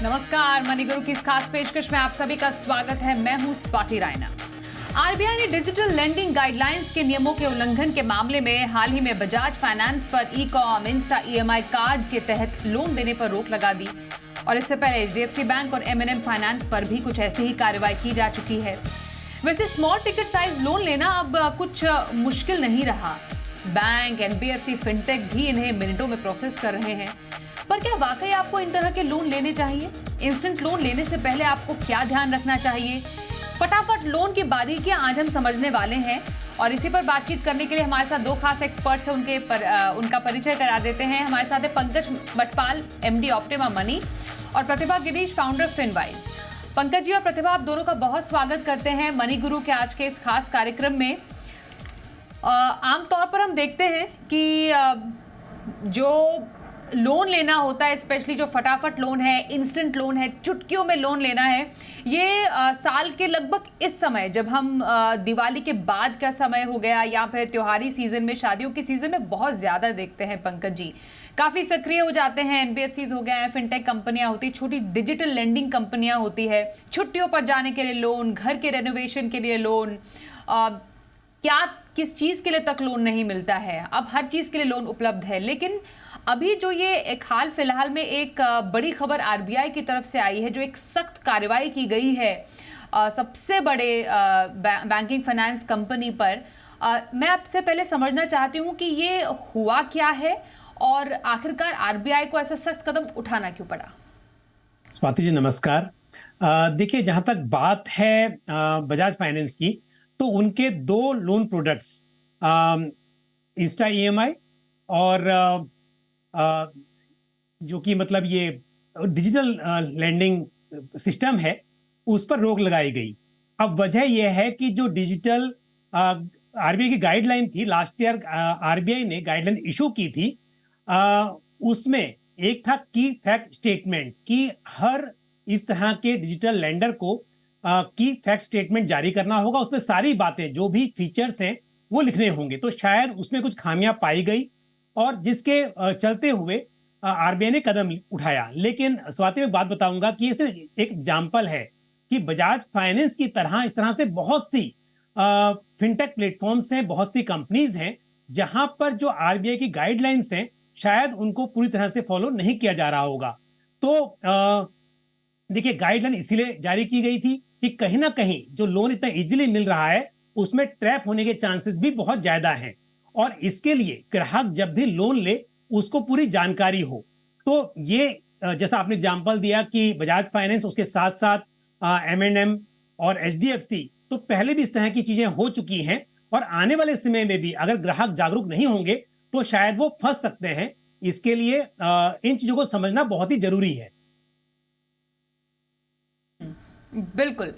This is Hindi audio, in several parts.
नमस्कार, मनी गुरु की इस खास पेशकश में आप सभी का स्वागत है। मैं हूं स्वाति रायना। आरबीआई ने डिजिटल लेंडिंग गाइडलाइंस के नियमों के उल्लंघन के मामले में हाल ही में बजाज फाइनेंस पर ई-कॉम, इंस्टा ईएमआई कार्ड के तहत लोन देने पर रोक लगा दी और इससे पहले एचडीएफसी बैंक और एमएनएम फाइनेंस पर भी कुछ ऐसी ही कार्रवाई की जा चुकी है। वैसे स्मॉल टिकट साइज लोन लेना अब कुछ मुश्किल नहीं रहा। बैंक, एनबीएफसी, फिनटेक भी इन्हें मिनटों में प्रोसेस कर रहे हैं। पर क्या वाकई आपको इन तरह के लोन लेने चाहिए? इंस्टेंट लोन लेने से पहले आपको क्या ध्यान रखना चाहिए? फटाफट लोन की बारीकियां आज हम समझने वाले हैं और इसी पर बातचीत करने के लिए हमारे साथ दो खास एक्सपर्ट्स हैं। उनका परिचय करा देते हैं। हमारे साथ है Pankaj Matpal, MD optima money, और प्रतिभा गिरीश, फाउंडर फिनवाइज। पंकज जी और प्रतिभा, आप दोनों का बहुत स्वागत करते हैं मनी गुरु के आज के इस खास कार्यक्रम में। आमतौर पर हम देखते हैं कि जो लोन लेना होता है, स्पेशली जो फटाफट लोन है, इंस्टेंट लोन है, चुटकियों में लोन लेना है, ये साल के लगभग इस समय, जब हम दिवाली के बाद का समय हो गया या फिर त्योहारी सीजन में, शादियों के सीजन में बहुत ज़्यादा देखते हैं पंकज जी। काफ़ी सक्रिय हो जाते हैं। एनबीएफसीज हो गए हैं, फिनटेक कंपनियां होती, छोटी डिजिटल लेंडिंग कंपनियां होती है, छुट्टियों पर जाने के लिए लोन, घर के रेनोवेशन के लिए लोन, क्या किस चीज़ के लिए तक लोन नहीं मिलता है। अब हर चीज़ के लिए लोन उपलब्ध है। लेकिन अभी जो ये एक हाल फिलहाल में एक बड़ी खबर आरबीआई की तरफ से आई है, जो एक सख्त कार्रवाई की गई है सबसे बड़े बैंकिंग फाइनेंस कंपनी पर, मैं आपसे पहले समझना चाहती हूँ कि ये हुआ क्या है और आखिरकार आरबीआई को ऐसा सख्त कदम उठाना क्यों पड़ा? स्वाति जी नमस्कार। देखिए, जहां तक बात है बजाज फाइनेंस की, तो उनके दो लोन प्रोडक्ट्स इंस्टा ईएमआई और जो कि मतलब ये डिजिटल लेंडिंग सिस्टम है, उस पर रोक लगाई गई। अब वजह यह है कि जो डिजिटल आरबीआई की गाइडलाइन थी, लास्ट ईयर आरबीआई ने गाइडलाइन इशू की थी, उसमें एक था की फैक्ट स्टेटमेंट कि हर इस तरह के डिजिटल लेंडर को की फैक्ट स्टेटमेंट जारी करना होगा। उसमें सारी बातें, जो भी फीचर्स हैं, वो लिखने होंगे। तो शायद उसमें कुछ खामियां पाई गई और जिसके चलते हुए आरबीआई ने कदम उठाया। लेकिन स्वाति में बात बताऊंगा कि ये सिर्फ एक एग्जाम्पल है कि बजाज फाइनेंस की तरह इस तरह से बहुत सी फिनटेक प्लेटफॉर्म्स हैं, बहुत सी कंपनीज हैं, जहां पर जो आरबीआई की गाइडलाइंस हैं शायद उनको पूरी तरह से फॉलो नहीं किया जा रहा होगा। तो देखिए, गाइडलाइन इसीलिए जारी की गई थी कि कहीं ना कहीं जो लोन इतना इजीली मिल रहा है, उसमें ट्रैप होने के चांसेस भी बहुत ज्यादा हैं और इसके लिए ग्राहक जब भी लोन ले उसको पूरी जानकारी हो। तो ये जैसा आपने एग्जांपल दिया कि बजाज फाइनेंस, उसके साथ साथ एमएनएम और एचडीएफसी, तो पहले भी इस तरह की चीजें हो चुकी हैं और आने वाले समय में भी अगर ग्राहक जागरूक नहीं होंगे तो शायद वो फंस सकते हैं। इसके लिए इन चीजों को समझना बहुत ही जरूरी है। बिल्कुल।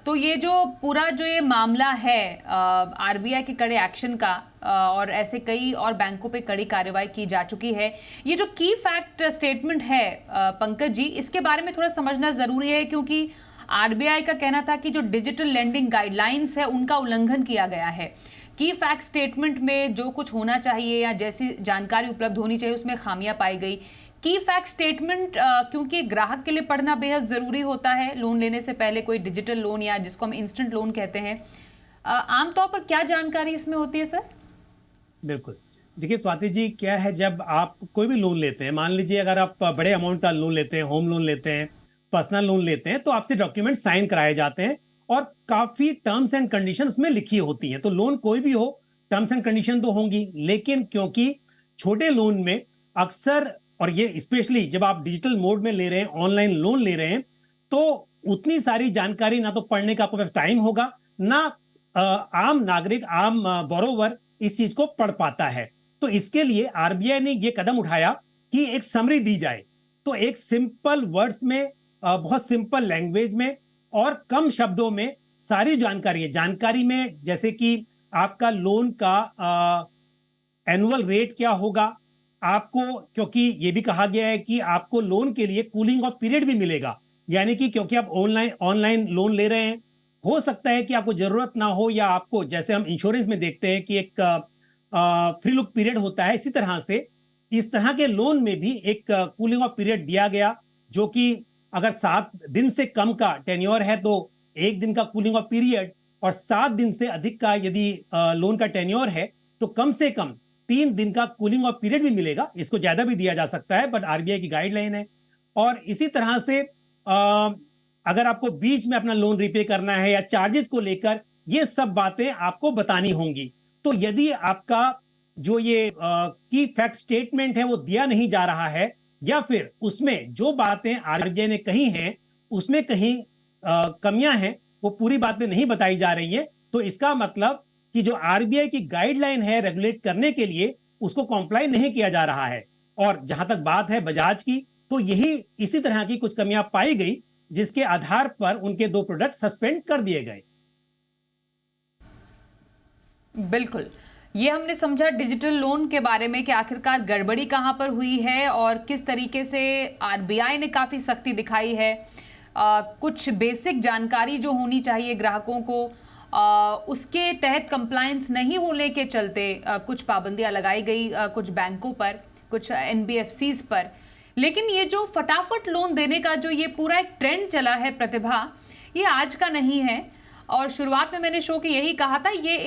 तो ये जो पूरा जो ये मामला है आरबीआई के कड़े एक्शन का, और ऐसे कई और बैंकों पे कड़ी कार्रवाई की जा चुकी है। ये जो की फैक्ट स्टेटमेंट है पंकज जी, इसके बारे में थोड़ा समझना जरूरी है, क्योंकि आरबीआई का कहना था कि जो डिजिटल लेंडिंग गाइडलाइंस है उनका उल्लंघन किया गया है। की फैक्ट स्टेटमेंट में जो कुछ होना चाहिए या जैसी जानकारी उपलब्ध होनी चाहिए उसमें खामियां पाई गई। की फैक्ट स्टेटमेंट क्योंकि ग्राहक के लिए पढ़ना बेहद जरूरी होता है लोन लेने से पहले, कोई डिजिटल लोन या जिसको हम इंस्टेंट लोन कहते हैं, आमतौर पर क्या जानकारी इसमें होती है सर? बिल्कुल। देखिए स्वाति जी, क्या है, जब आप कोई भी लोन लेते हैं, मान लीजिए अगर आप बड़े अमाउंट का लोन लेते हैं, होम लोन लेते हैं, पर्सनल लोन लेते हैं, तो आपसे डॉक्यूमेंट साइन कराए जाते हैं और काफी टर्म्स एंड कंडीशंस में लिखी होती हैं। तो लोन कोई भी हो, टर्म्स एंड कंडीशन तो होंगी, लेकिन क्योंकि छोटे लोन में अक्सर, और ये स्पेशली जब आप डिजिटल मोड में ले रहे हैं, ऑनलाइन लोन ले रहे हैं, तो उतनी सारी जानकारी ना तो पढ़ने का आपको टाइम होगा, ना आम नागरिक, आम बोरोवर इस चीज को पढ़ पाता है। तो इसके लिए आरबीआई ने ये कदम उठाया कि एक समरी दी जाए। तो एक सिंपल वर्ड्स में, बहुत सिंपल लैंग्वेज में और कम शब्दों में सारी जानकारी है। जानकारी में जैसे कि आपका लोन का एनुअल रेट क्या होगा आपको, क्योंकि ये भी कहा गया है कि आपको लोन के लिए कूलिंग ऑफ पीरियड भी मिलेगा। यानी कि क्योंकि आप ऑनलाइन लोन ले रहे हैं, हो सकता है कि आपको जरूरत ना हो, या आपको, जैसे हम इंश्योरेंस में देखते हैं कि एक फ्री लुक पीरियड होता है, इसी तरह से इस तरह के लोन में भी एक कूलिंग ऑफ पीरियड दिया गया, जो कि अगर 7 दिन से कम का टेन्योर है तो 1 दिन का कूलिंग ऑफ पीरियड, और 7 दिन से अधिक का यदि लोन का टेन्योर है तो कम से कम 3 दिन का कूलिंग ऑफ पीरियड भी मिलेगा। इसको ज्यादा भी दिया जा सकता है, बट आरबीआई की गाइडलाइन है। और इसी तरह से अगर आपको बीच में अपना लोन रिपे करना है या चार्जेस को लेकर, ये सब बातें आपको बतानी होंगी। तो यदि आपका जो ये की फैक्ट स्टेटमेंट है वो दिया नहीं जा रहा है, या फिर उसमें जो बातें आरबीआई ने कही हैं उसमें कहीं कमियां हैं, वो पूरी बातें नहीं बताई जा रही है, तो इसका मतलब कि जो आरबीआई की गाइडलाइन है रेगुलेट करने के लिए, उसको कॉम्प्लाई नहीं किया जा रहा है। और जहां तक बात है बजाज की, तो यही इसी तरह की कुछ कमियां पाई गई, जिसके आधार पर उनके 2 प्रोडक्ट सस्पेंड कर दिए गए। बिल्कुल, ये हमने समझा डिजिटल लोन के बारे में कि आखिरकार गड़बड़ी कहां पर हुई है और किस तरीके से आरबीआई ने काफी सख्ती दिखाई है। कुछ बेसिक जानकारी जो होनी चाहिए ग्राहकों को, उसके तहत कंप्लायंस नहीं होने के चलते कुछ पाबंदियां लगाई गई कुछ बैंकों पर, कुछ एनबीएफसीज पर। लेकिन ये जो फटाफट लोन देने का जो ये पूरा एक ट्रेंड चला है प्रतिभा, ये आज का नहीं है। और शुरुआत में मैंने शो के यही कहा था, ये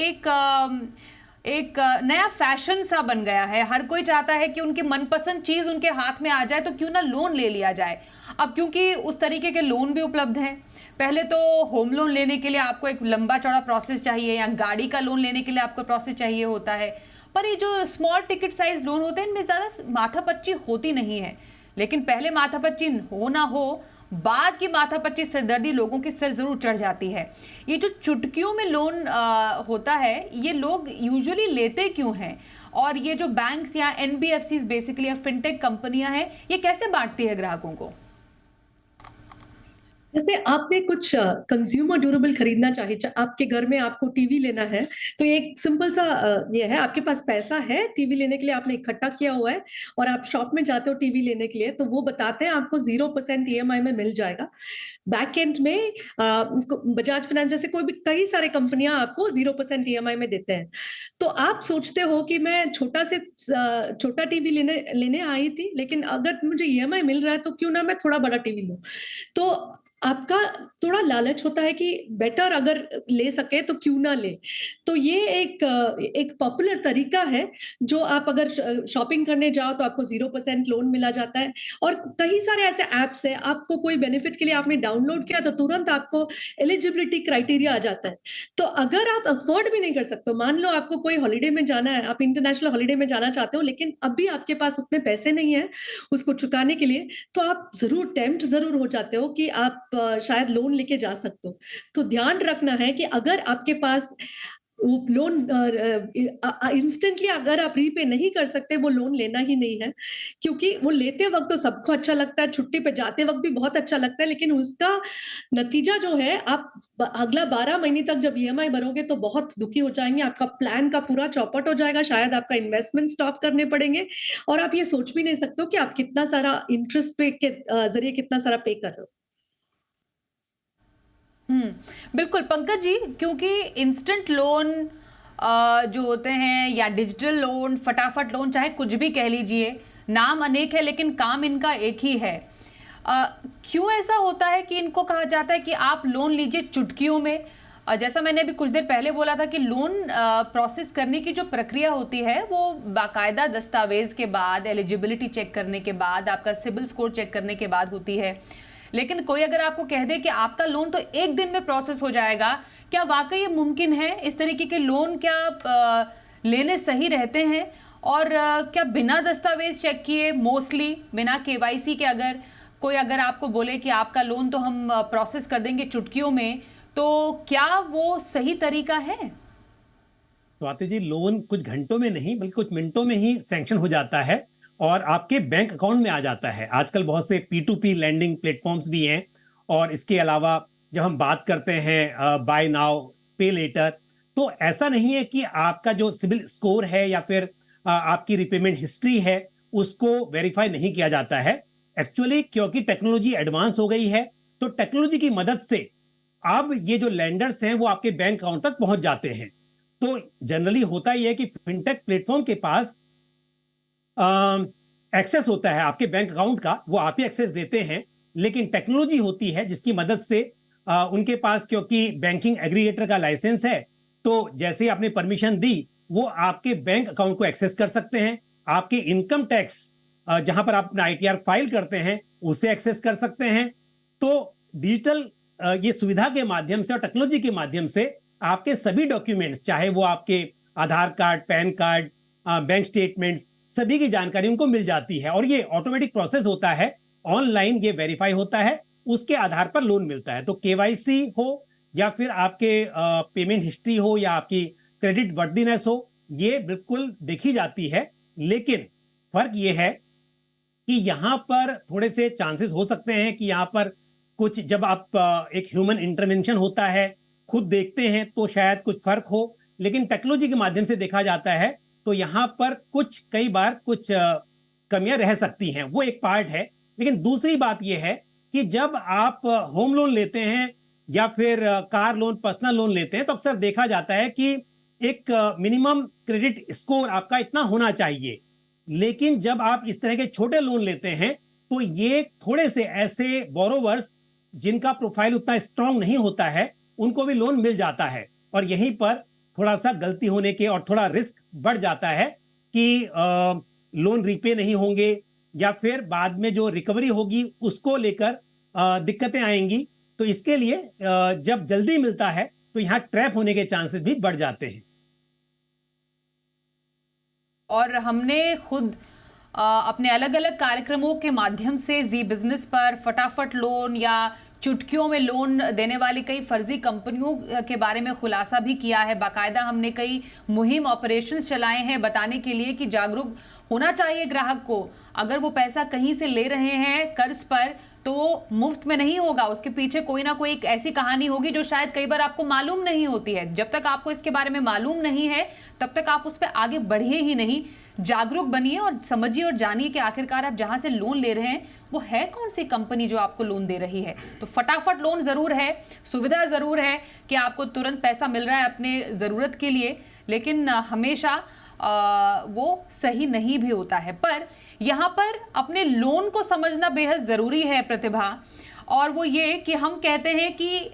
एक नया फैशन सा बन गया है। हर कोई चाहता है कि उनकी मनपसंद चीज उनके हाथ में आ जाए, तो क्यों ना लोन ले लिया जाए। अब क्योंकि उस तरीके के लोन भी उपलब्ध हैं। पहले तो होम लोन लेने के लिए आपको एक लंबा चौड़ा प्रोसेस चाहिए, या गाड़ी का लोन लेने के लिए आपको प्रोसेस चाहिए होता है। पर ये जो स्मॉल टिकट साइज लोन होते हैं, इनमें ज्यादा माथापच्ची होती नहीं है। लेकिन पहले माथापच्ची हो ना हो, बाद की माथापच्ची सिरदर्दी लोगों के सिर जरूर चढ़ जाती है। ये जो चुटकियों में लोन होता है, ये लोग यूजुअली लेते क्यों हैं? और ये जो बैंक्स या एनबीएफसीज बेसिकली या फिनटेक कंपनियां हैं, ये कैसे बांटती है ग्राहकों को? जैसे आपने कुछ कंज्यूमर ड्यूरेबल खरीदना चाहिए, आपके घर में आपको टीवी लेना है, तो एक सिंपल सा ये है, आपके पास पैसा है टीवी लेने के लिए, आपने इकट्ठा किया हुआ है और आप शॉप में जाते हो टीवी लेने के लिए, तो वो बताते हैं आपको 0% ईएमआई में मिल जाएगा। बैक एंड में बजाज फाइनेंस जैसे कोई भी कई सारे कंपनियां आपको 0% ईएमआई में देते हैं। तो आप सोचते हो कि मैं छोटा टीवी लेने लेने आई थी, लेकिन अगर मुझे ईएमआई मिल रहा है तो क्यों ना मैं थोड़ा बड़ा टीवी लूं। तो आपका थोड़ा लालच होता है कि बेटर अगर ले सके तो क्यों ना ले। तो ये एक पॉपुलर तरीका है, जो आप अगर शॉपिंग करने जाओ तो आपको 0% लोन मिला जाता है। और कई सारे ऐसे ऐप्स है, आपको कोई बेनिफिट के लिए आपने डाउनलोड किया तो तुरंत आपको एलिजिबिलिटी क्राइटेरिया आ जाता है। तो अगर आप अफोर्ड भी नहीं कर सकते, मान लो आपको कोई हॉलिडे में जाना है, आप इंटरनेशनल हॉलिडे में जाना चाहते हो, लेकिन अभी आपके पास उतने पैसे नहीं है उसको चुकाने के लिए, तो आप टेम्प्ट जरूर हो जाते हो कि आप शायद लोन लेके जा सकते हो। तो ध्यान रखना है कि अगर आपके पास वो लोन इंस्टेंटली अगर आप रीपे नहीं कर सकते, वो लोन लेना ही नहीं है। क्योंकि वो लेते वक्त तो सबको अच्छा लगता है, छुट्टी पे जाते वक्त भी बहुत अच्छा लगता है, लेकिन उसका नतीजा जो है, आप अगला 12 महीने तक जब ईएमआई भरोगे तो बहुत दुखी हो जाएंगे, आपका प्लान का पूरा चौपट हो जाएगा, शायद आपका इन्वेस्टमेंट स्टॉप करने पड़ेंगे, और आप ये सोच भी नहीं सकते हो कि आप कितना सारा इंटरेस्ट पे के जरिए कितना सारा पे कर रहे हो। बिल्कुल पंकज जी, क्योंकि इंस्टेंट लोन जो होते हैं या डिजिटल लोन, फटाफट लोन, चाहे कुछ भी कह लीजिए, नाम अनेक है लेकिन काम इनका एक ही है। क्यों ऐसा होता है कि इनको कहा जाता है कि आप लोन लीजिए चुटकियों में? जैसा मैंने अभी कुछ देर पहले बोला था कि लोन प्रोसेस करने की जो प्रक्रिया होती है, वो बाकायदा दस्तावेज के बाद, एलिजिबिलिटी चेक करने के बाद, आपका सिबिल स्कोर चेक करने के बाद होती है। लेकिन कोई अगर आपको कह दे कि आपका लोन तो 1 दिन में प्रोसेस हो जाएगा, क्या वाकई ये मुमकिन है? इस तरीके के लोन क्या लेने सही रहते हैं? और क्या बिना दस्तावेज चेक किए, मोस्टली बिना केवाईसी के, अगर आपको बोले कि आपका लोन तो हम प्रोसेस कर देंगे चुटकियों में, तो क्या वो सही तरीका है? स्वाति जी, लोन कुछ घंटों में नहीं बल्कि कुछ मिनटों में ही सैंक्शन हो जाता है और आपके बैंक अकाउंट में आ जाता है। आजकल बहुत से P2P लैंडिंग प्लेटफॉर्म्स भी हैं, और इसके अलावा जब हम बात करते हैं बाय नाउ पे लेटर, तो ऐसा नहीं है कि आपका जो सिबिल स्कोर है या फिर आपकी रिपेमेंट हिस्ट्री है उसको वेरीफाई नहीं किया जाता है। एक्चुअली क्योंकि टेक्नोलॉजी एडवांस हो गई है, तो टेक्नोलॉजी की मदद से अब ये जो लैंडर्स हैं वो आपके बैंक अकाउंट तक पहुंच जाते हैं। तो जनरली होता ही है कि फिनटेक प्लेटफॉर्म के पास एक्सेस होता है आपके बैंक अकाउंट का, वो आप ही एक्सेस देते हैं, लेकिन टेक्नोलॉजी होती है जिसकी मदद से उनके पास, क्योंकि बैंकिंग एग्रीगेटर का लाइसेंस है, तो जैसे ही आपने परमिशन दी वो आपके बैंक अकाउंट को एक्सेस कर सकते हैं, आपके इनकम टैक्स जहां पर आप अपना ITR फाइल करते हैं उसे एक्सेस कर सकते हैं। तो डिजिटल ये सुविधा के माध्यम से और टेक्नोलॉजी के माध्यम से आपके सभी डॉक्यूमेंट्स, चाहे वो आपके Aadhaar card, PAN card, bank statements, सभी की जानकारी उनको मिल जाती है और ये ऑटोमेटिक प्रोसेस होता है, ऑनलाइन ये वेरीफाई होता है, उसके आधार पर लोन मिलता है। तो KYC हो या फिर आपके पेमेंट हिस्ट्री हो या आपकी क्रेडिट वर्दीनेस हो, ये बिल्कुल देखी जाती है। लेकिन फर्क ये है कि यहाँ पर थोड़े से चांसेस हो सकते हैं कि यहाँ पर कुछ, जब आप एक ह्यूमन इंटरवेंशन होता है, खुद देखते हैं तो शायद कुछ फर्क हो, लेकिन टेक्नोलॉजी के माध्यम से देखा जाता है तो यहाँ पर कई बार कुछ कमियां रह सकती हैं, वो एक पार्ट है। लेकिन दूसरी बात यह है कि जब आप होम लोन लेते हैं या फिर कार लोन, पर्सनल लोन लेते हैं, तो अक्सर देखा जाता है कि एक मिनिमम क्रेडिट स्कोर आपका इतना होना चाहिए। लेकिन जब आप इस तरह के छोटे लोन लेते हैं तो ये थोड़े से ऐसे बोरोवर्स जिनका प्रोफाइल उतना स्ट्रांग नहीं होता है, उनको भी लोन मिल जाता है और यहीं पर थोड़ा सा गलती होने के और थोड़ा रिस्क बढ़ जाता है कि लोन रीपे नहीं होंगे या फिर बाद में जो रिकवरी होगी उसको लेकर दिक्कतें आएंगी। तो इसके लिए जब जल्दी मिलता है तो यहाँ ट्रैप होने के चांसेस भी बढ़ जाते हैं। और हमने खुद अपने अलग अलग कार्यक्रमों के माध्यम से जी बिजनेस पर फटाफट लोन या चुटकियों में लोन देने वाली कई फर्जी कंपनियों के बारे में खुलासा भी किया है। बाकायदा हमने कई मुहिम ऑपरेशंस चलाए हैं बताने के लिए कि जागरूक होना चाहिए ग्राहक को। अगर वो पैसा कहीं से ले रहे हैं कर्ज पर तो मुफ्त में नहीं होगा, उसके पीछे कोई ना कोई एक ऐसी कहानी होगी जो शायद कई बार आपको मालूम नहीं होती है। जब तक आपको इसके बारे में मालूम नहीं है तब तक आप उस पर आगे बढ़िए ही नहीं। जागरूक बनिए और समझिए और जानिए कि आखिरकार आप जहां से लोन ले रहे हैं वो है कौन सी कंपनी जो आपको लोन दे रही है। तो फटाफट लोन जरूर है, सुविधा जरूर है कि आपको तुरंत पैसा मिल रहा है अपने ज़रूरत के लिए, लेकिन हमेशा वो सही नहीं भी होता है। पर यहाँ पर अपने लोन को समझना बेहद ज़रूरी है प्रतिभा, और वो ये कि हम कहते हैं कि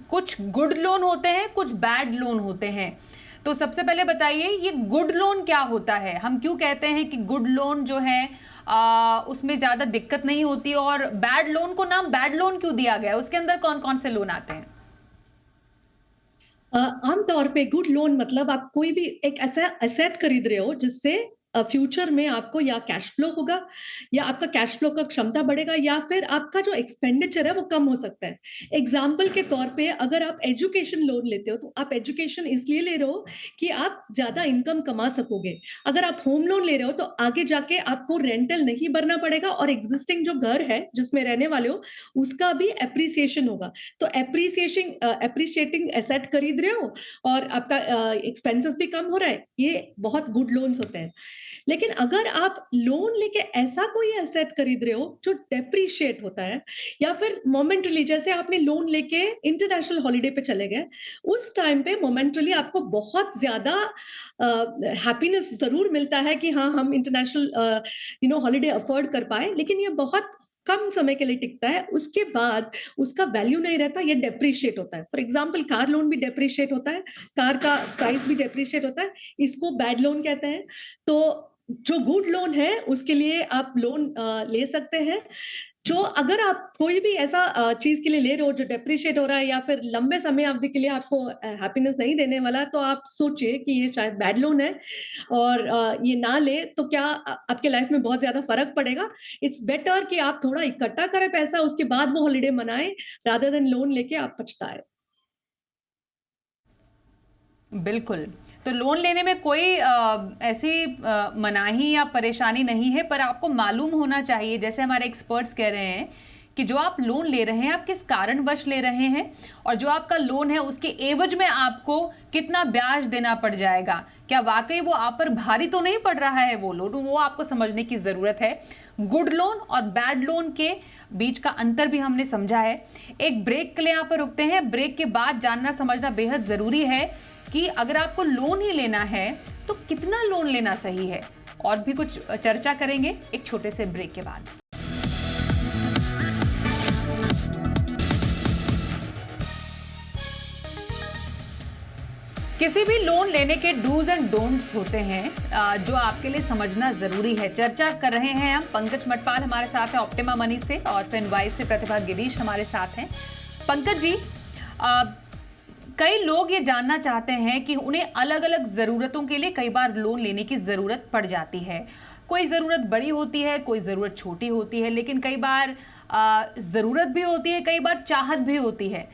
कुछ गुड लोन होते हैं, कुछ बैड लोन होते हैं। तो सबसे पहले बताइए ये गुड लोन क्या होता है? हम क्यों कहते हैं कि गुड लोन जो है उसमें ज़्यादा दिक्कत नहीं होती, और बैड लोन को नाम बैड लोन क्यों दिया गया है? उसके अंदर कौन कौन से लोन आते हैं? आमतौर पे गुड लोन मतलब आप कोई भी एक ऐसा एसेट खरीद रहे हो जिससे फ्यूचर में आपको या कैश फ्लो होगा या आपका कैश फ्लो का क्षमता बढ़ेगा या फिर आपका जो एक्सपेंडिचर है वो कम हो सकता है। एग्जाम्पल के तौर पे अगर आप एजुकेशन लोन लेते हो तो आप एजुकेशन इसलिए ले रहे हो कि आप ज्यादा इनकम कमा सकोगे। अगर आप होम लोन ले रहे हो तो आगे जाके आपको रेंटल नहीं भरना पड़ेगा और एग्जिस्टिंग जो घर है जिसमें रहने वाले हो उसका भी एप्रिसिएशन होगा। तो एप्रिसिएटिंग एसेट खरीद रहे हो और आपका एक्सपेंसेस भी कम हो रहा है, ये बहुत गुड लोन्स होते हैं। लेकिन अगर आप लोन लेके ऐसा कोई एसेट खरीद रहे हो जो डेप्रिशिएट होता है या फिर मोमेंटली, जैसे आपने लोन लेके इंटरनेशनल हॉलिडे पे चले गए, उस टाइम पे मोमेंटली आपको बहुत ज्यादा हैप्पीनेस जरूर मिलता है कि हाँ हम इंटरनेशनल हॉलिडे अफोर्ड कर पाए, लेकिन ये बहुत कम समय के लिए टिकता है, उसके बाद उसका वैल्यू नहीं रहता, ये डेप्रिशिएट होता है। फॉर एग्जांपल कार लोन भी डेप्रिशिएट होता है, कार का प्राइस भी डेप्रिशिएट होता है, इसको बैड लोन कहते हैं। तो जो गुड लोन है उसके लिए आप लोन ले सकते हैं। जो अगर आप कोई भी ऐसा चीज के लिए ले रहे हो जो डेप्रिशिएट हो रहा है या फिर लंबे समय अवधि के लिए आपको हैप्पीनेस नहीं देने वाला, तो आप सोचिए कि ये शायद बैड लोन है और ये ना ले तो क्या आपके लाइफ में बहुत ज्यादा फर्क पड़ेगा। इट्स बेटर कि आप थोड़ा इकट्ठा करें पैसा, उसके बाद वो हॉलिडे मनाएं रादर देन लोन लेके आप पछताए। बिल्कुल। तो लोन लेने में कोई ऐसी मनाही या परेशानी नहीं है, पर आपको मालूम होना चाहिए, जैसे हमारे एक्सपर्ट्स कह रहे हैं कि जो आप लोन ले रहे हैं आप किस कारणवश ले रहे हैं, और जो आपका लोन है उसके एवज में आपको कितना ब्याज देना पड़ जाएगा। क्या वाकई वो आप पर भारी तो नहीं पड़ रहा है वो लोन, वो आपको समझने की ज़रूरत है। गुड लोन और बैड लोन के बीच का अंतर भी हमने समझा है। एक ब्रेक के लिए यहाँ पर रुकते हैं। ब्रेक के बाद जानना समझना बेहद ज़रूरी है कि अगर आपको लोन ही लेना है तो कितना लोन लेना सही है, और भी कुछ चर्चा करेंगे एक छोटे से ब्रेक के बाद। किसी भी लोन लेने के डूज एंड डोंट्स होते हैं जो आपके लिए समझना जरूरी है। चर्चा कर रहे हैं हम। पंकज मटपाल हमारे साथ हैं ऑप्टिमा मनी से और फिनवाइज से प्रतिभा गिरीश हमारे साथ हैं। पंकज जी, कई लोग ये जानना चाहते हैं कि उन्हें अलग अलग ज़रूरतों के लिए कई बार लोन लेने की ज़रूरत पड़ जाती है। कोई ज़रूरत बड़ी होती है, कोई ज़रूरत छोटी होती है, लेकिन कई बार ज़रूरत भी होती है, कई बार चाहत भी होती है।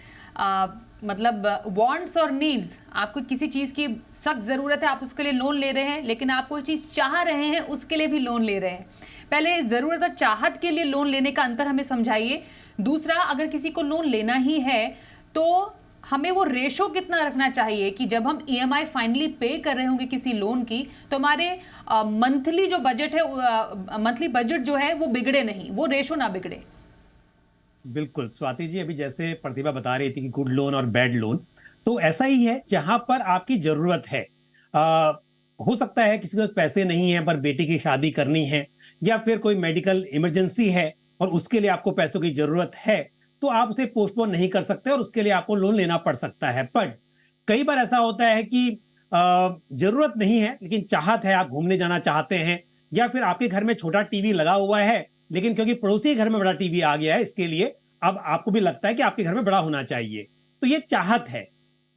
मतलब वांट्स और नीड्स, आपको किसी चीज़ की सख्त ज़रूरत है, आप उसके लिए लोन ले रहे हैं, लेकिन आप कोई चीज़ चाह रहे हैं उसके लिए भी लोन ले रहे हैं। पहले ज़रूरत और चाहत के लिए लोन लेने का अंतर हमें समझाइए। दूसरा, अगर किसी को लोन लेना ही है तो हमें वो रेशो कितना रखना चाहिए कि जब हम ईएमआई फाइनली पे कर रहे होंगे किसी लोन की तो हमारे मंथली जो बजट है, मंथली बजट जो है वो बिगड़े नहीं, वो रेशो ना बिगड़े। बिल्कुल स्वाति जी, अभी जैसे प्रतिभा बता रही थी कि गुड लोन और बैड लोन, तो ऐसा ही है जहां पर आपकी जरूरत है। हो सकता है किसी के पास पैसे नहीं है पर बेटी की शादी करनी है, या फिर कोई मेडिकल इमरजेंसी है और उसके लिए आपको पैसों की जरूरत है, तो आप उसे पोस्टपोन नहीं कर सकते और उसके लिए आपको लोन लेना पड़ सकता है। पर कई बार ऐसा होता है कि जरूरत नहीं है लेकिन चाहत है, आप घूमने जाना चाहते हैं, या फिर आपके घर में छोटा टीवी लगा हुआ है लेकिन क्योंकि पड़ोसी के घर में बड़ा टीवी आ गया है, इसके लिए अब आपको भी लगता है कि आपके घर में बड़ा होना चाहिए, तो ये चाहत है।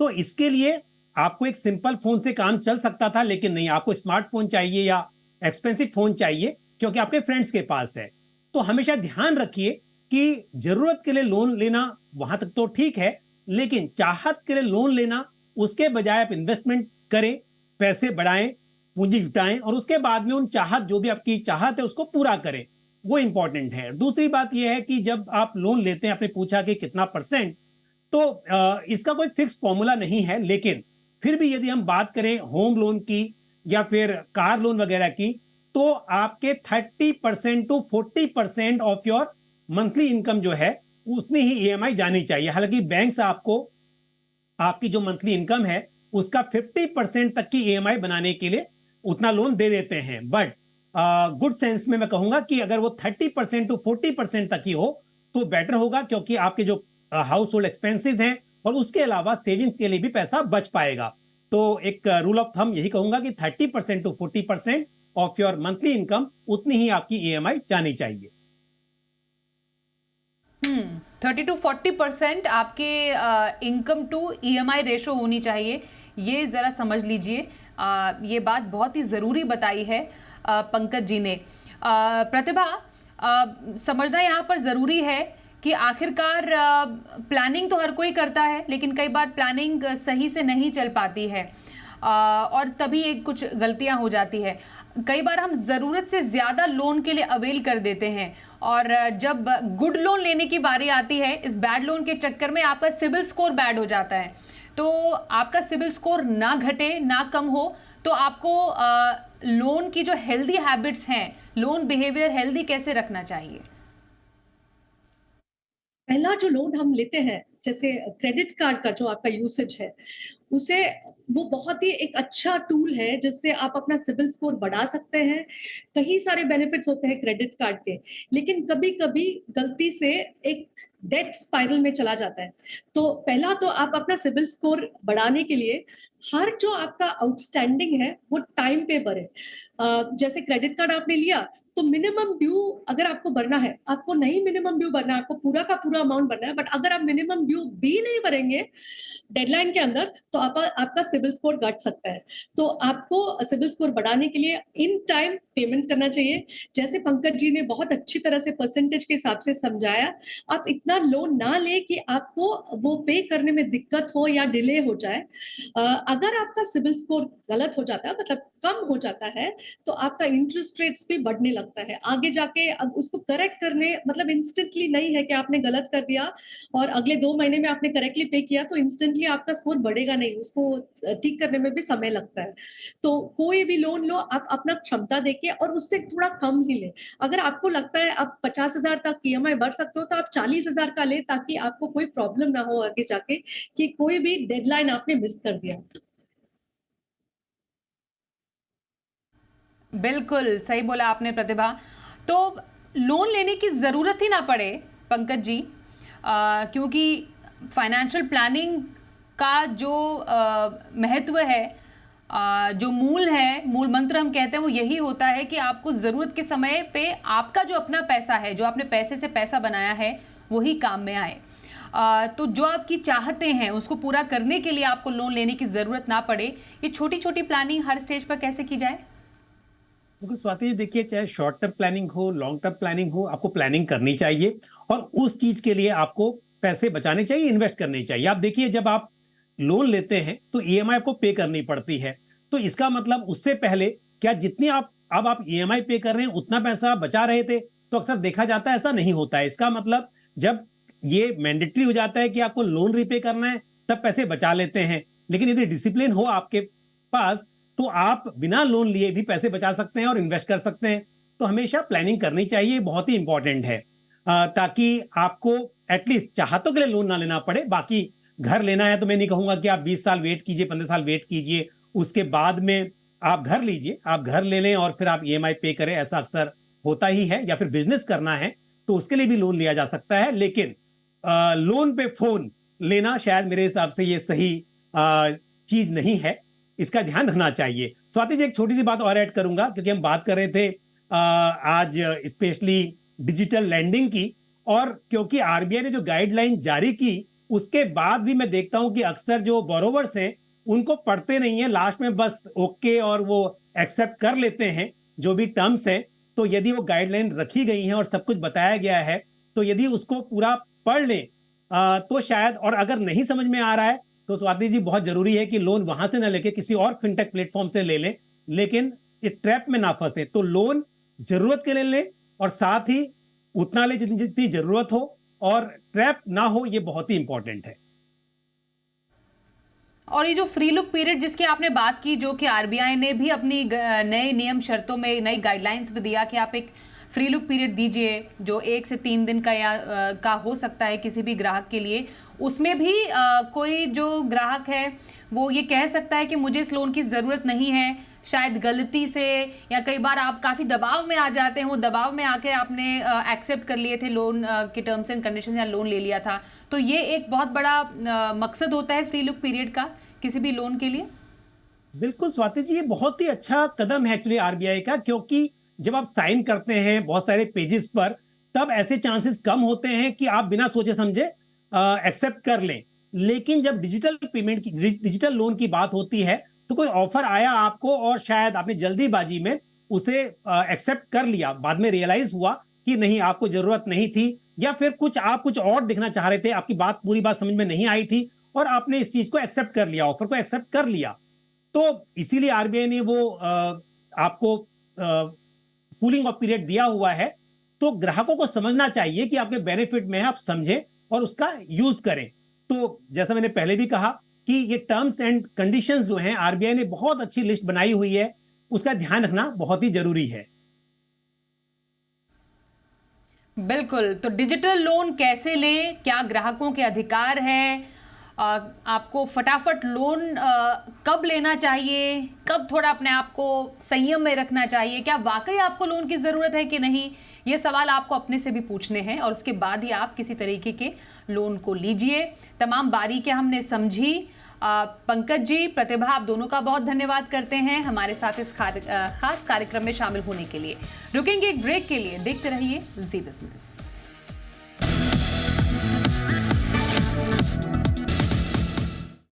तो इसके लिए आपको एक सिंपल फोन से काम चल सकता था, लेकिन नहीं, आपको स्मार्टफोन चाहिए या एक्सपेंसिव फोन चाहिए क्योंकि आपके फ्रेंड्स के पास है। तो हमेशा ध्यान रखिए कि जरूरत के लिए लोन लेना वहां तक तो ठीक है, लेकिन चाहत के लिए लोन लेना, उसके बजाय आप इन्वेस्टमेंट करें, पैसे बढ़ाएं, पूंजी जुटाएं और उसके बाद में उन चाहत, जो भी आपकी चाहत है उसको पूरा करें, वो इंपॉर्टेंट है। दूसरी बात यह है कि जब आप लोन लेते हैं, आपने पूछा कि कितना परसेंट, तो इसका कोई फिक्स फॉर्मूला नहीं है, लेकिन फिर भी यदि हम बात करें होम लोन की या फिर कार लोन वगैरह की, तो आपके 30% to 40% of your monthly income जो है उतनी ही ईएमआई जानी चाहिए। हालांकि बैंक्स आपको आपकी जो मंथली इनकम है उसका 50% तक की ईएमआई बनाने के लिए उतना लोन दे देते हैं, बट गुड सेंस में मैं कहूंगा कि अगर वो 30% टू 40% तक ही हो तो बेटर होगा, क्योंकि आपके जो हाउस होल्ड एक्सपेंसेस हैं और उसके अलावा सेविंग्स के लिए भी पैसा बच पाएगा। तो एक रूल ऑफ थंब यही कहूंगा कि 30% to 40% of your monthly income उतनी ही आपकी ईएमआई जानी चाहिए। 30 टू 40% आपके इनकम टू ईएमआई रेशो होनी चाहिए, ये जरा समझ लीजिए। ये बात बहुत ही जरूरी बताई है पंकज जी ने। प्रतिभा, समझना यहाँ पर जरूरी है कि आखिरकार प्लानिंग तो हर कोई करता है, लेकिन कई बार प्लानिंग सही से नहीं चल पाती है और तभी एक कुछ गलतियां हो जाती है। कई बार हम ज़रूरत से ज़्यादा लोन के लिए अवेल कर देते हैं और जब गुड लोन लेने की बारी आती है, इस बैड लोन के चक्कर में आपका सिबिल स्कोर बैड हो जाता है। तो आपका सिबिल स्कोर ना घटे ना कम हो, तो आपको लोन की जो हेल्दी हैबिट्स हैं, लोन बिहेवियर हेल्दी कैसे रखना चाहिए? पहला जो लोन हम लेते हैं, जैसे क्रेडिट कार्ड का जो आपका यूसेज है, उसे वो बहुत ही एक अच्छा टूल है जिससे आप अपना सिबिल स्कोर बढ़ा सकते हैं। कई सारे बेनिफिट्स होते हैं क्रेडिट कार्ड के, लेकिन कभी-कभी गलती से एक डेट स्पाइरल में चला जाता है। तो पहला तो आप अपना सिबिल स्कोर बढ़ाने के लिए हर जो आपका आउटस्टैंडिंग है वो टाइम पे भरें। जैसे क्रेडिट कार्ड आपने लिया तो मिनिमम ड्यू अगर आपको भरना है, आपको नहीं मिनिमम ड्यू भरना है, आपको पूरा का पूरा अमाउंट भरना है, बट अगर आप मिनिमम ड्यू भी नहीं भरेंगे डेडलाइन के अंदर तो आपका सिबिल स्कोर घट सकता है। तो आपको सिबिल स्कोर बढ़ाने के लिए इन टाइम पेमेंट करना चाहिए। जैसे पंकज जी ने बहुत अच्छी तरह से परसेंटेज के हिसाब से समझाया, आप इतना लोन ना ले कि आपको वो पे करने में दिक्कत हो या डिले हो जाए। अगर आपका सिबिल स्कोर गलत हो जाता है, मतलब कम हो जाता है, तो आपका इंटरेस्ट रेट्स भी बढ़ने लगता है। आगे जाके अब उसको करेक्ट करने, मतलब इंस्टेंटली नहीं है कि आपने गलत कर दिया और अगले 2 महीने में आपने करेक्टली पे किया तो इंस्टेंटली आपका स्कोर बढ़ेगा नहीं, उसको ठीक करने में भी समय लगता है। तो कोई भी लोन लो, आप अपना क्षमता देखिए और उससे थोड़ा कम ही ले। अगर आपको लगता है आप 50,000 तक ईएमआई भर सकते हो तो आप 40,000 का ले, ताकि आपको कोई प्रॉब्लम ना हो आगे जाके कि कोई भी डेडलाइन आपने मिस कर दिया। बिल्कुल सही बोला आपने प्रतिभा। तो लोन लेने की ज़रूरत ही ना पड़े पंकज जी, क्योंकि फाइनेंशियल प्लानिंग का जो महत्व है, जो मूल है, मूल मंत्र हम कहते हैं, वो यही होता है कि आपको ज़रूरत के समय पे आपका जो अपना पैसा है, जो आपने पैसे से पैसा बनाया है, वही काम में आए। तो जो आपकी चाहते हैं उसको पूरा करने के लिए आपको लोन लेने की ज़रूरत ना पड़े, ये छोटी छोटी प्लानिंग हर स्टेज पर कैसे की जाए? बिल्कुल स्वाति जी, देखिए चाहे शॉर्ट टर्म प्लानिंग हो, लॉन्ग टर्म प्लानिंग हो, आपको प्लानिंग करनी चाहिए और उस चीज के लिए आपको पैसे बचाने चाहिए, इन्वेस्ट करने चाहिए। आप देखिए जब आप लोन लेते हैं तो ईएमआई आपको पे करनी पड़ती है, तो इसका मतलब उससे पहले क्या जितनी आप ईएमआई पे कर रहे हैं उतना पैसा बचा रहे थे? तो अक्सर देखा जाता है ऐसा नहीं होता है। इसका मतलब जब ये मैंडेटरी हो जाता है कि आपको लोन रीपे करना है तब पैसे बचा लेते हैं, लेकिन यदि डिसिप्लिन हो आपके पास तो आप बिना लोन लिए भी पैसे बचा सकते हैं और इन्वेस्ट कर सकते हैं। तो हमेशा प्लानिंग करनी चाहिए, बहुत ही इंपॉर्टेंट है, ताकि आपको एटलीस्ट चाहतों के लिए लोन ना लेना पड़े। बाकी घर लेना है तो मैं नहीं कहूंगा कि आप 20 साल वेट कीजिए, 15 साल वेट कीजिए, उसके बाद में आप घर लीजिए। आप घर ले लें और फिर आप ईएमआई पे करें, ऐसा अक्सर होता ही है। या फिर बिजनेस करना है तो उसके लिए भी लोन लिया जा सकता है, लेकिन लोन पे फोन लेना शायद मेरे हिसाब से ये सही चीज नहीं है, इसका ध्यान रखना चाहिए। स्वाति जी, एक छोटी सी बात और ऐड करूंगा, क्योंकि हम बात कर रहे थे आज स्पेशली डिजिटल लैंडिंग की, और क्योंकि आरबीआई ने जो गाइडलाइन जारी की उसके बाद भी मैं देखता हूं कि अक्सर जो बोरोवर्स हैं उनको पढ़ते नहीं है, लास्ट में बस ओके और वो एक्सेप्ट कर लेते हैं जो भी टर्म्स हैं। तो यदि वो गाइडलाइन रखी गई हैं और सब कुछ बताया गया है तो यदि उसको पूरा पढ़ लें तो शायद, और अगर नहीं समझ में आ रहा है तो स्वाति जी बहुत जरूरी है कि लोन वहां से ना लेके किसी और फिनटेक प्लेटफॉर्म से ले लें, लेकिन इस ट्रैप में ना फंसे। तो लोन जरूरत के लिए लें और साथ ही उतना ले जितनी जरूरत हो और ट्रैप ना हो, ये बहुत ही इंपॉर्टेंट है। और ये जो फ्री लुक पीरियड जिसकी आपने बात की, जो कि आरबीआई ने भी अपनी नए नियम शर्तों में नई गाइडलाइंस में दिया कि आप एक फ्री लुक पीरियड दीजिए जो 1 से 3 दिन का या का हो सकता है किसी भी ग्राहक के लिए, उसमें भी कोई जो ग्राहक है वो ये कह सकता है कि मुझे इस लोन की ज़रूरत नहीं है, शायद गलती से, या कई बार आप काफ़ी दबाव में आ जाते हैं, वो दबाव में आके आपने एक्सेप्ट कर लिए थे लोन के टर्म्स एंड कंडीशंस या लोन ले लिया था। तो ये एक बहुत बड़ा मकसद होता है फ्री लुक पीरियड का किसी भी लोन के लिए। बिल्कुल स्वाति जी, ये बहुत ही अच्छा कदम है एक्चुअली आरबीआई का, क्योंकि जब आप साइन करते हैं बहुत सारे पेजेस पर तब ऐसे चांसेस कम होते हैं कि आप बिना सोचे समझे एक्सेप्ट कर लें। लेकिन जब डिजिटल पेमेंट की, डिजिटल लोन की बात होती है तो कोई ऑफर आया आपको और शायद आपने जल्दीबाजी में उसे एक्सेप्ट कर लिया, बाद में रियलाइज हुआ कि नहीं आपको जरूरत नहीं थी, या फिर आप कुछ और दिखना चाह रहे थे, आपकी पूरी बात समझ में नहीं आई थी और आपने इस चीज को एक्सेप्ट कर लिया, ऑफर को एक्सेप्ट कर लिया। तो इसीलिए आरबीआई ने वो आपको कूलिंग ऑफ पीरियड दिया हुआ है। तो ग्राहकों को समझना चाहिए कि आपके बेनिफिट में है, आप समझें और उसका यूज करें। तो जैसा मैंने पहले भी कहा कि ये टर्म्स एंड कंडीशंस जो हैं आरबीआई ने बहुत अच्छी लिस्ट बनाई हुई है, उसका ध्यान रखना बहुत ही जरूरी है। बिल्कुल। तो डिजिटल लोन कैसे लें, क्या ग्राहकों के अधिकार है, आपको फटाफट लोन कब लेना चाहिए, कब थोड़ा अपने आप को संयम में रखना चाहिए, क्या वाकई आपको लोन की ज़रूरत है कि नहीं, ये सवाल आपको अपने से भी पूछने हैं और उसके बाद ही आप किसी तरीके के लोन को लीजिए। तमाम बारीकियां हमने समझी। पंकज जी, प्रतिभा, आप दोनों का बहुत धन्यवाद करते हैं हमारे साथ इस खास कार्यक्रम में शामिल होने के लिए। रुकेंगे एक ब्रेक के लिए, देखते रहिए जी बिजनेस।